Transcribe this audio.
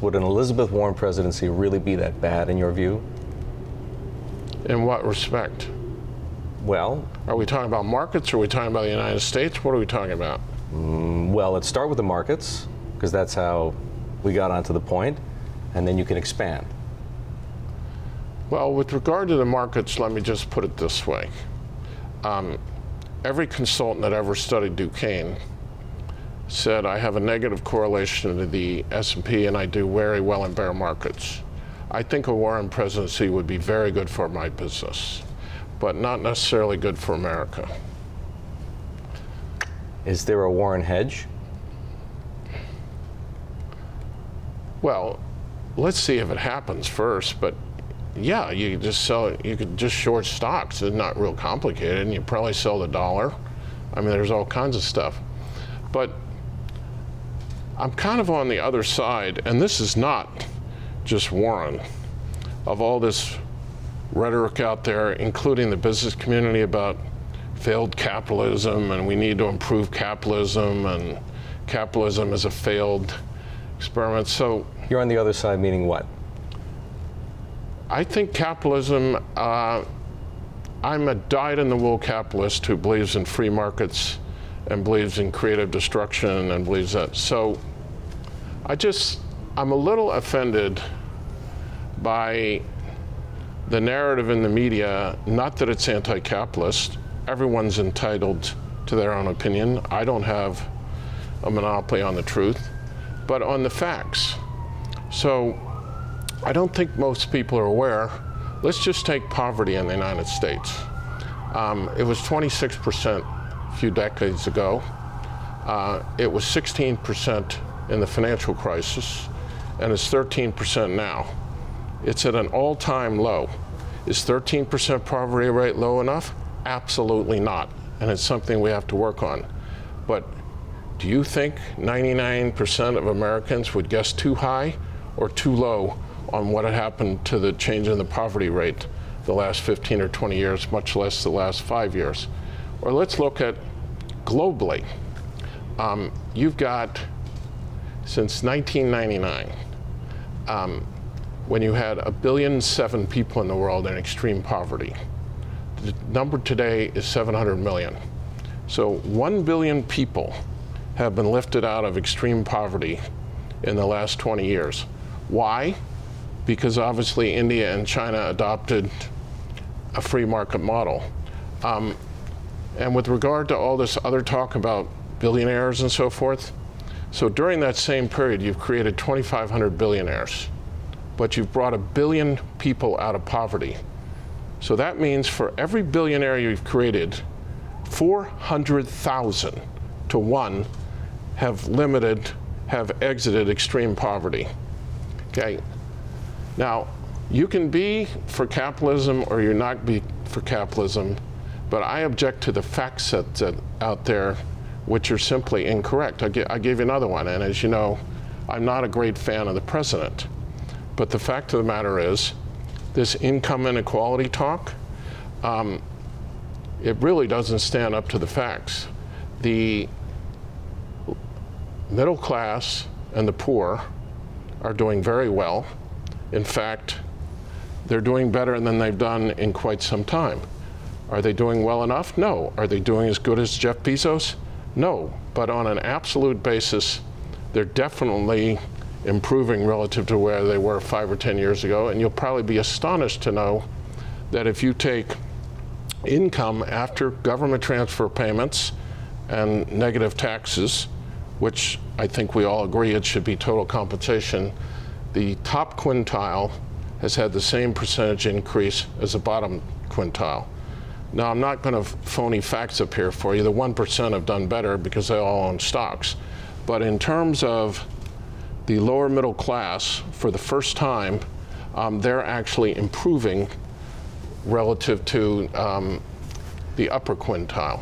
Would an Elizabeth Warren presidency really be that bad in your view? In what respect? Well, are we talking about markets, or are we talking about the United States? What are we talking about? Well, let's start with the markets, because that's how we got onto the point, and then you can expand. Well, with regard to the markets, let me just put it this way. Every consultant that ever studied Duquesne said I have a negative correlation to the S&P and I do very well in bear markets. I think a Warren presidency would be very good for my business, but not necessarily good for America. Is there a Warren hedge? Well, let's see if it happens first, but yeah, you could just sell it. You could just short stocks. It's not real complicated, and you probably sell the dollar. I mean, there's all kinds of stuff. But I'm kind of on the other side, and this is not just Warren, of all this rhetoric out there, including the business community, about failed capitalism, and we need to improve capitalism, and capitalism is a failed experiment. So you're on the other side, meaning what? I think capitalism, I'm a dyed-in-the-wool capitalist who believes in free markets and believes in creative destruction and believes that. So I'm a little offended by the narrative in the media, not that it's anti-capitalist. Everyone's entitled to their own opinion. I don't have a monopoly on the truth, but on the facts. So I don't think most people are aware. Let's just take poverty in the United States. It was 26% a few decades ago. It was 16% in the financial crisis, and it's 13% now. It's at an all-time low. Is 13% poverty rate low enough? Absolutely not, and it's something we have to work on. But do you think 99% of Americans would guess too high or too low on what had happened to the change in the poverty rate the last 15 or 20 years, much less the last 5 years? Or let's look at globally. You've got, since 1999, when you had 1.7 billion people in the world in extreme poverty, the number today is 700 million. So 1 billion people have been lifted out of extreme poverty in the last 20 years. Why? Because obviously India and China adopted a free market model. And with regard to all this other talk about billionaires and so forth, so during that same period, you've created 2,500 billionaires, but you've brought 1 billion people out of poverty. So that means for every billionaire you've created, 400,000 to 1 have exited extreme poverty. Okay. Now, you can be for capitalism or you're not be for capitalism, but I object to the fact sets out there which are simply incorrect. I gave you another one, and as you know, I'm not a great fan of the president. But the fact of the matter is, this income inequality talk, it really doesn't stand up to the facts. The middle class and the poor are doing very well. In fact, they're doing better than they've done in quite some time. Are they doing well enough? No. Are they doing as good as Jeff Bezos? No. But on an absolute basis, they're definitely improving relative to where they were 5 or 10 years ago. And you'll probably be astonished to know that if you take income after government transfer payments and negative taxes, which I think we all agree it should be total compensation, the top quintile has had the same percentage increase as the bottom quintile. Now, I'm not going to phony facts up here for you. The 1% have done better because they all own stocks. But in terms of the lower middle class, for the first time, they're actually improving relative to the upper quintile.